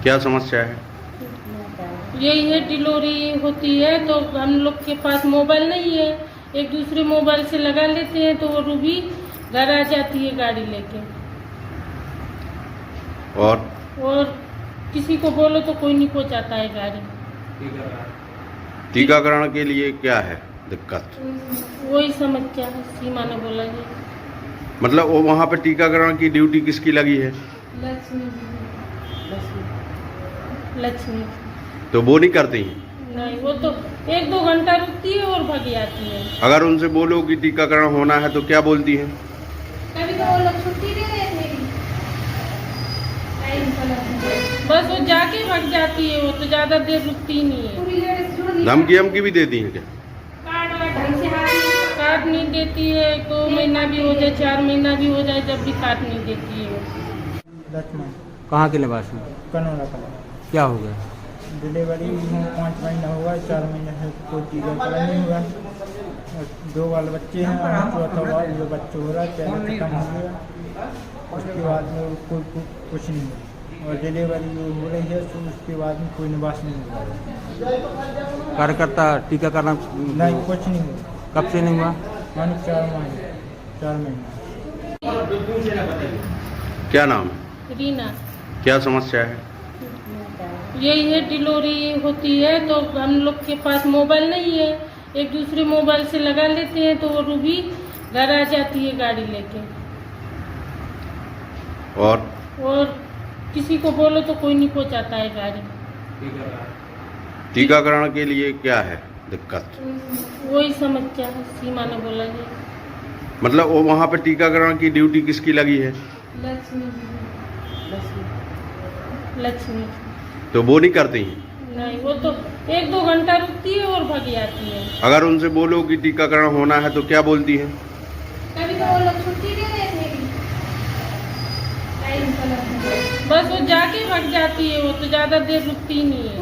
क्या समस्या है? यही है, डिलीवरी होती है तो हम लोग के पास मोबाइल नहीं है, एक दूसरे मोबाइल से लगा लेते हैं तो वो रूबी घर आ जाती है गाड़ी लेके। और किसी को बोलो तो कोई नहीं पहुंचाता है गाड़ी। टीकाकरण के लिए क्या है दिक्कत? वही समस्या है, सीमा ने बोला जी। मतलब वो वहाँ पे टीकाकरण की ड्यूटी किसकी लगी है? लक्ष्मी। तो वो नहीं करती हैं? नहीं, वो तो 1-2 घंटा रुकती है और भाग जाती है। अगर उनसे बोलो कि टीकाकरण होना है तो क्या बोलती हैं? कभी तो वो लोग छुट्टी दे देते हैं, बस वो जाके भाग जाती है, वो तो ज्यादा देर रुकती नहीं है। धमकी भी देती हैं क्या? कार्ड नहीं देती है, 2 महीना भी हो जाए, 4 महीना भी हो जाए, जब भी कार्ड नहीं देती है। कहाँ के निवासी? कनौरा। क्या हो गया? डिलीवरी 5 महीना हुआ, 4 महीने से कोई टीकाकरण नहीं हुआ। 2 बाल बच्चे हैं, 4था बाल बच्चे हो रहा है, पहले खत्म हो गया, उसके बाद में कोई कुछ नहीं हुआ। और डिलीवरी जो हो रही है तो उसके बाद में कोई निवास नहीं मिल रहा है। कार्यकर्ता टीकाकरण नहीं, कुछ नहीं हुआ। कब से नहीं हुआ? मानो 4 महीने। क्या नाम है? रीना। क्या समस्या है? यही है, डिलीवरी होती है तो हम लोग के पास मोबाइल नहीं है, एक दूसरे मोबाइल से लगा लेते हैं तो वो रूबी घर आ जाती है गाड़ी लेके। और किसी को बोलो तो कोई नहीं पहुंचाता है गाड़ी। टीकाकरण के लिए क्या है दिक्कत? वही समस्या है, सीमा ने बोला जी। मतलब वो वहाँ पे टीकाकरण की ड्यूटी किसकी लगी है? लक्ष्मी। तो वो नहीं करती हैं? नहीं, वो तो 1-2 घंटा रुकती है और भाग जाती है। अगर उनसे बोलो कि टीकाकरण होना है तो क्या बोलती है? कभी तो वो लोग छुट्टी दे देते हैं, बस वो जाके भाग जाती है, वो तो ज्यादा देर रुकती नहीं है।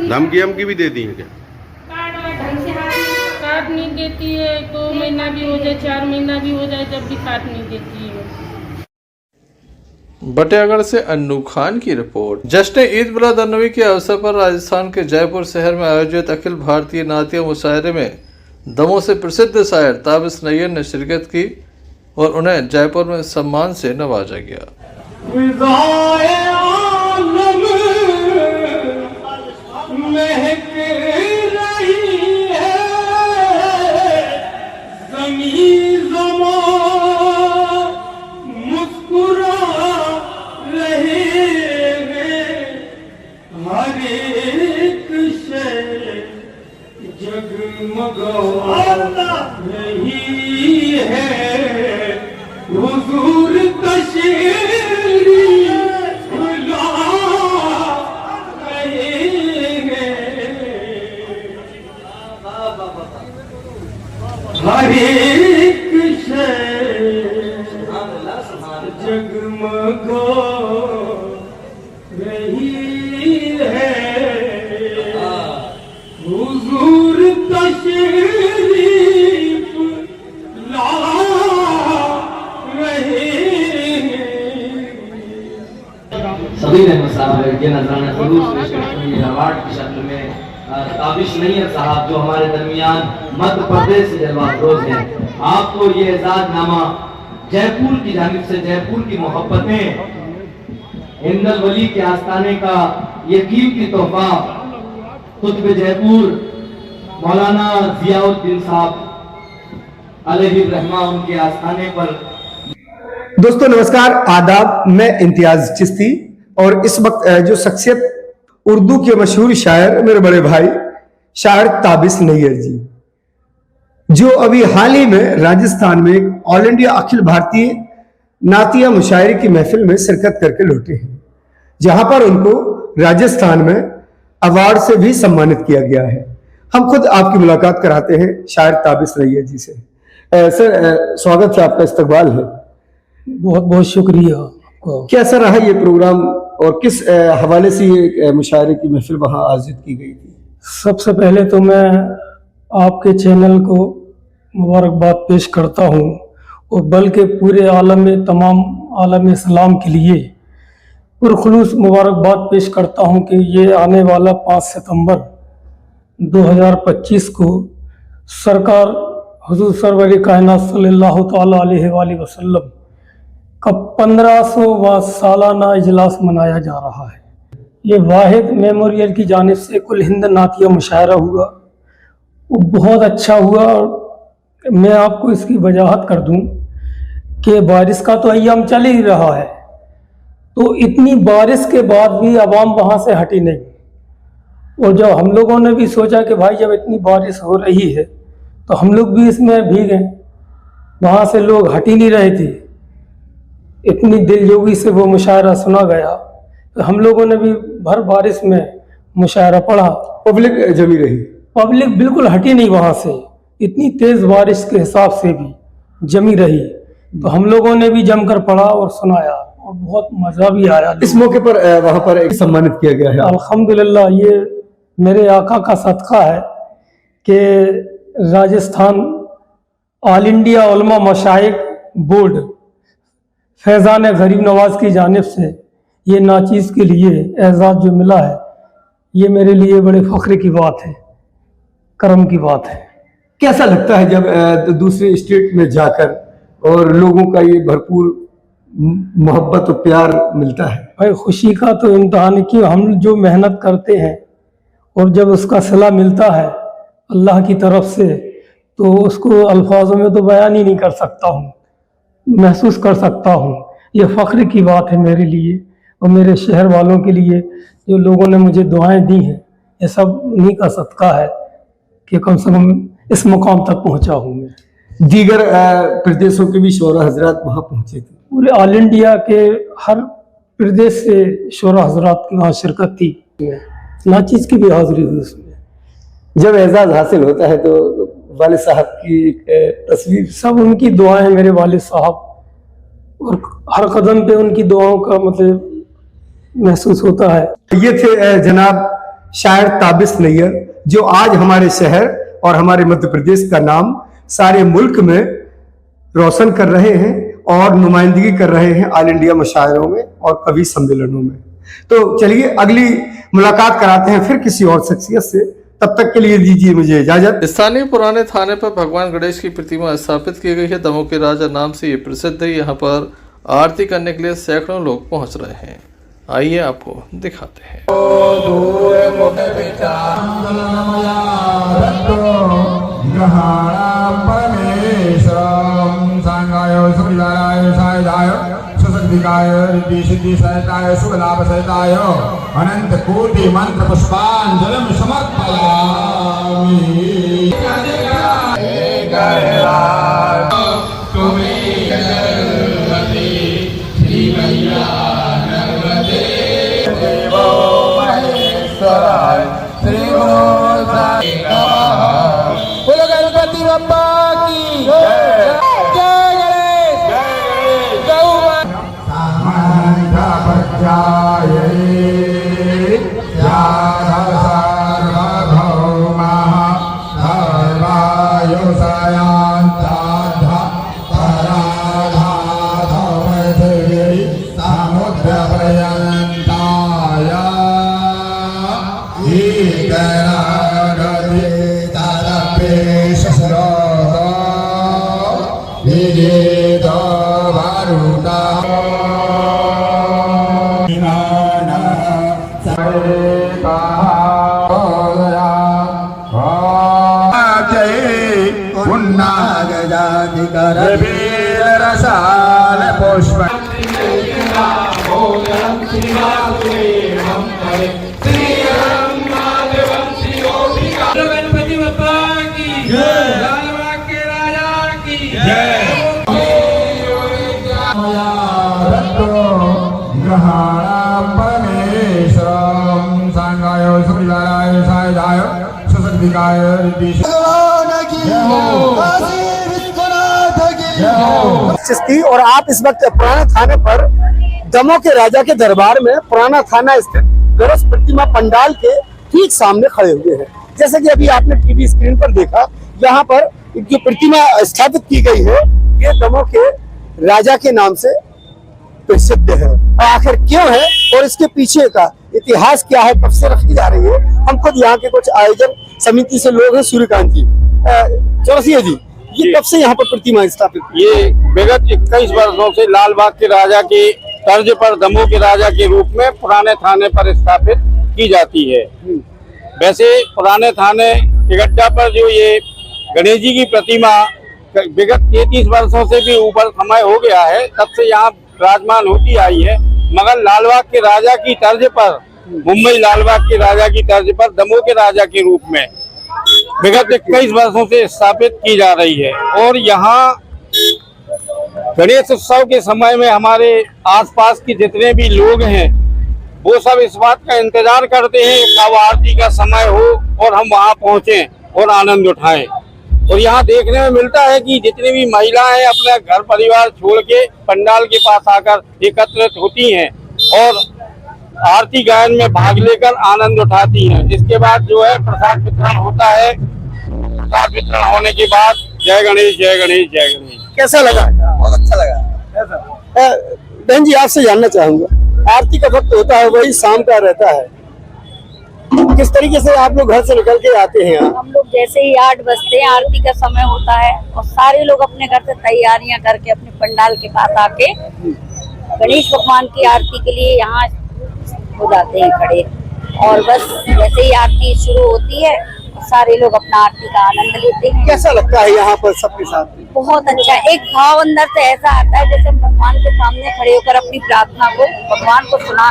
धमकी भी देती हैं क्या? कार्ड नहीं देती है, 2 महीना भी हो जाए 4 महीना भी हो जाए जब भी कार्ड नहीं देती है। बटेगढ़ से अन्नू खान की रिपोर्ट। जश्न ईद मिलाद-उन-नबी के अवसर पर राजस्थान के जयपुर शहर में आयोजित अखिल भारतीय नातिया मुशायरे में दमों से प्रसिद्ध शायर ताबिस नैयर ने शिरकत की और उन्हें जयपुर में सम्मान से नवाजा गया। सभी ने ये नजराना खलूस पेश करते हैं अवार्ड की शक्ल में ताबिश नैयर साहब जो हमारे दरमियान मध्य प्रदेश से जलवा अफरोज हैं, आपको ये एजाजनामा जयपुर की जानिब से जयपुर की मोहब्बतें हिंदल वली के आस्थाने का ये कीमती तोहफा कुतुब जयपुर मौलाना जियाउद्दीन साहब अलैहि रहमा उनके आस्थाने पर। दोस्तों नमस्कार, आदाब। मैं इम्तियाज चिश्ती और इस वक्त जो शख्सियत उर्दू के मशहूर शायर मेरे बड़े भाई शायर ताबिस नैयर जी, जो अभी हाल ही में राजस्थान में ऑल इंडिया अखिल भारतीय नातिया मुशायरे की महफिल में शिरकत करके लौटे हैं, जहां पर उनको राजस्थान में अवार्ड से भी सम्मानित किया गया है। हम खुद आपकी मुलाकात कराते हैं शायर ताबिस नैयर जी से। सर स्वागत है, आपका इस्तकबाल है। बहुत बहुत शुक्रिया आपको। कैसा रहा ये प्रोग्राम और किस हवाले से ये मुशायरे की महफिल वहां आयोजित की गई थी? सबसे पहले तो मैं आपके चैनल को मुबारकबाद पेश करता हूँ और बल्कि पूरे तमाम आलम इस्लाम के लिए पुरखुलूस मुबारकबाद पेश करता हूँ कि ये आने वाला 5 सितंबर 2025 को सरकार हुजूर सरवर कायनात सल्लल्लाहु तआला अलैहि वसल्लम का 1500वां सालाना इजलास मनाया जा रहा है। ये वाहिद मेमोरियल की जानिब से कुल हिंद नातिया मुशायरा हुआ, वो बहुत अच्छा हुआ। और मैं आपको इसकी वजाहत कर दूं कि बारिश का तो अय्याम चल ही रहा है, तो इतनी बारिश के बाद भी आवाम वहाँ से हटी नहीं। और जब हम लोगों ने भी सोचा कि भाई जब इतनी बारिश हो रही है तो हम लोग भी इसमें भीगें, वहाँ से लोग हट ही नहीं रहे थे। इतनी दिलजोगी से वो मुशायरा सुना गया तो हम लोगों ने भी भर बारिश में मुशायरा पढ़ा। पब्लिक जमी रही, पब्लिक बिल्कुल हटी नहीं वहाँ से, इतनी तेज बारिश के हिसाब से भी जमी रही। तो हम लोगों ने भी जमकर पढ़ा और सुनाया और बहुत मजा भी आया। इस मौके पर वहाँ पर एक सम्मानित किया गया है। अल्हम्दुलिल्लाह, ये मेरे आका का सदका है कि राजस्थान ऑल इंडिया उलमा मशाइख बोर्ड फैज़ान गरीब नवाज की जानिब से ये नाचीज़ के लिए एजाज़ जो मिला है, ये मेरे लिए बड़े फ़ख्र की बात है, करम की बात है। कैसा लगता है जब दूसरे स्टेट में जाकर और लोगों का ये भरपूर मोहब्बत और प्यार मिलता है? भाई खुशी का तो इम्तहान कि हम जो मेहनत करते हैं और जब उसका सिला मिलता है अल्लाह की तरफ से, तो उसको अल्फाजों में तो बयान ही नहीं कर सकता हूँ, महसूस कर सकता हूँ। ये फ़ख्र की बात है मेरे लिए और मेरे शहर वालों के लिए, जो लोगों ने मुझे दुआएं दी हैं। ये सब उन्हीं का सदका है कि कम से कम इस मुकाम तक पहुँचा हूँ मैं। दीगर प्रदेशों के भी शोरा हजरात वहाँ पहुँचे थे? पूरे ऑल इंडिया के हर प्रदेश से शोरा हजरात की वहाँ शिरकत थी, नाचीज़ की भी हाजिरी हुई उसमें। जब एजाज़ हासिल होता है तो वालिद साहब की तस्वीर, सब उनकी दुआएं मेरे वालिद साहब, और हर कदम पे उनकी दुआओं का मतलब महसूस होता है। ये थे जनाब शायर ताबिस नैयर, जो आज हमारे शहर और हमारे मध्य प्रदेश का नाम सारे मुल्क में रोशन कर रहे हैं और नुमाइंदगी कर रहे हैं ऑल इंडिया मुशायरों में और कवि सम्मेलनों में। तो चलिए अगली मुलाकात कराते हैं फिर किसी और शख्सियत से, तब तक के लिए दीजिए मुझे इजाजत। स्थानीय पुराने थाने पर भगवान गणेश की प्रतिमा स्थापित की गई है। दमों के राजा नाम से ये प्रसिद्ध है। यहाँ पर आरती करने के लिए सैकड़ों लोग पहुँच रहे हैं। आइए आपको दिखाते हैं। अनंत कोटि मंत्र पुष्पांजलि समर्पयामि। बोलो गणपति बप्पा की जय। जय गणेश, गौ माता बचाए रसाल पुष्प गणपति बप्पा की जय। लालबाग के राजा की जय। परमेश्वरम सांगाय सुखदाय सायदाय सुशक्तिकाय चिश्ती, और आप इस वक्त पुराना थाने पर दमों के राजा के दरबार में पुराना थाना स्थित गणेश प्रतिमा पंडाल के ठीक सामने खड़े हुए हैं। जैसे कि अभी आपने टीवी स्क्रीन पर देखा, यहाँ पर जो प्रतिमा स्थापित की गई है ये दमों के राजा के नाम से प्रसिद्ध है। आखिर क्यों है और इसके पीछे का इतिहास क्या है, कब से रखी जा रही है, हम खुद यहाँ के कुछ आयोजन समिति से लोग हैं। सूर्यकांत जी, चौरसिया जी, ये कब से यहाँ पर प्रतिमा स्थापित? ये विगत 21 वर्षों से लालबाग के राजा की तर्ज पर दमों के राजा के रूप में पुराने थाने पर स्थापित की जाती है। वैसे पुराने थाने टिकट्टा पर जो ये गणेश जी की प्रतिमा विगत 33 वर्षों से भी ऊपर समय हो गया है, तब से यहाँ विराजमान होती आई है। मगर लालबाग के राजा की तर्ज पर, मुंबई लालबाग के राजा की तर्ज पर दमों के राजा के रूप में विगत 21 वर्षों से स्थापित की जा रही है। और यहाँ गणेश उत्सव के समय में हमारे आसपास के जितने भी लोग हैं वो सब इस बात का इंतजार करते हैं कब आरती का समय हो और हम वहाँ पहुँचे और आनंद उठाएं। और यहाँ देखने में मिलता है कि जितनी भी महिलाएं अपना घर परिवार छोड़ के पंडाल के पास आकर एकत्रित होती हैं और आरती गायन में भाग लेकर आनंद उठाती हैं। इसके बाद जो है प्रसाद वितरण होता है। प्रसाद वितरण होने के बाद जय गणेश जय गणेश जय गणेश। कैसा लगा? बहुत अच्छा लगा। बहन जी, आपसे जानना चाहूंगा, आरती का वक्त होता है वही शाम का रहता है। किस तरीके से आप लोग घर से निकल के आते हैं यहाँ? हम लोग जैसे ही 8 बजते हैं आरती का समय होता है और सारे लोग अपने घर से तैयारियां करके अपने पंडाल के पास आके गणेश भगवान की आरती के लिए यहाँ हो जाते हैं खड़े। और बस जैसे ही आरती शुरू होती है सारे लोग अपना आरती का आनंद लेते हैं। कैसा लगता है यहाँ पर सबके साथ? बहुत अच्छा, एक भाव अंदर से ऐसा आता है जैसे हम भगवान के सामने खड़े होकर अपनी प्रार्थना को भगवान को सुना।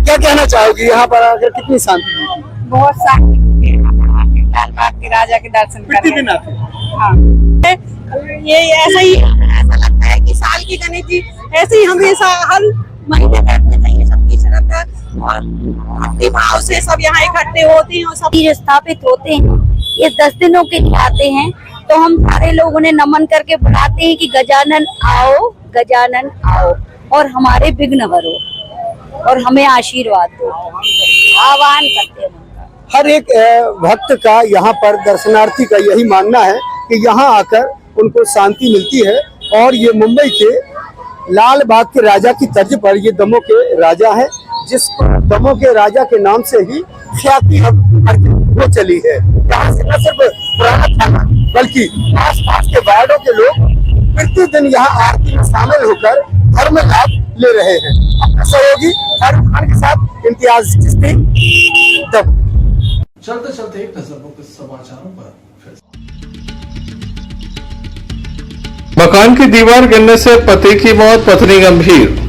क्या कहना चाहोगी यहाँ पर आकर कितनी शांति? बहुत शांति, लाल बाग के राजा के दर्शन करने। हाँ, ये ऐसा ही ऐसा लगता है कि साल की गणेश जी ऐसे ही हमेशा हर महीने बैठने चाहिए, सबकी शरत है और भक्ति भाव से सब यहाँ इकट्ठे होते हैं और सब स्थापित होते हैं। ये 10 दिनों के लिए आते हैं तो हम सारे लोग उन्हें नमन करके बुलाते हैं कि गजानन आओ, गजानन आओ और हमारे विघ्न हरो और हमें आशीर्वाद दो, आह्वान करते हैं। हर एक भक्त का यहाँ पर दर्शनार्थी का यही मानना है कि यहाँ आकर उनको शांति मिलती है। और ये मुंबई के लाल बाग के राजा की तर्ज पर ये दमों के राजा है, जिस दमों के राजा के नाम से ही ख्याति हो चली है। यहाँ से न सिर्फ पुराना थाना बल्कि आसपास के वार्डों के लोग प्रतिदिन यहाँ आरती में शामिल होकर धर्म लाभ ले रहे हैं। अपने सहयोगी फारूक खान के साथ इम्तियाज चिश्ती, दम। चलते चलते एक नजर मुख्य समाचारों पर। मकान की दीवार गिरने से पति की मौत, पत्नी गंभीर।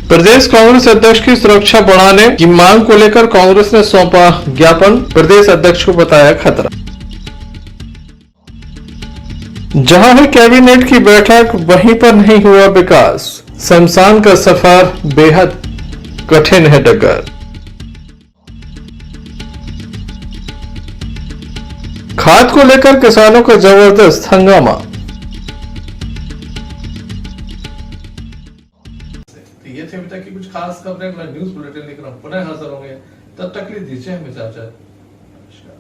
प्रदेश कांग्रेस अध्यक्ष की सुरक्षा बढ़ाने की मांग को लेकर कांग्रेस ने सौंपा ज्ञापन, प्रदेश अध्यक्ष को बताया खतरा। जहां है कैबिनेट की बैठक वहीं पर नहीं हुआ विकास, शमशान का सफर बेहद कठिन है डगर। खाद को लेकर किसानों का जबरदस्त हंगामा। ये थे अभी तक की कुछ खास खबरें। मैं न्यूज बुलेटिन लेकर पुनः हाजिर होंगे, तब तक के लिए दीजिए हमें इजाजत। नमस्कार।